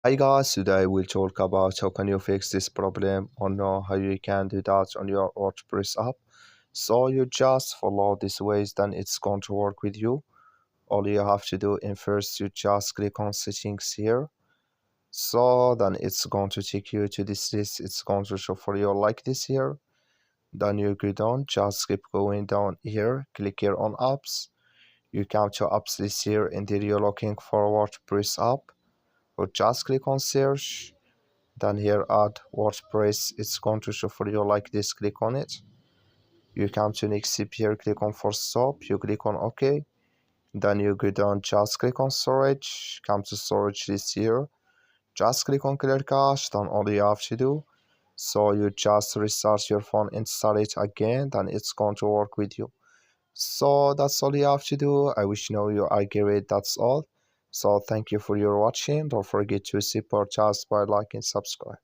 Hi guys, today we'll talk about how can you fix this problem or know how you can do that on your WordPress app. So you just follow these ways, then it's going to work with you. All you have to do in first, you just click on settings here. So then it's going to take you to this list. It's going to show for you like this here. Then you go down, just keep going down here, click here on apps. You come to apps list here and there you're looking for WordPress app. Or just click on search. Then here add WordPress, it's going to show for you like this. Click on it. You come to next step here, click on for stop, you click on OK. Then you go down, just click on storage, come to storage list here, just click on clear cache. Then all you have to do, so you just restart your phone, install it again, then it's going to work with you. So that's all you have to do. I wish you know you are great. That's all. So thank you for your watching. Don't forget to support us by liking, subscribe.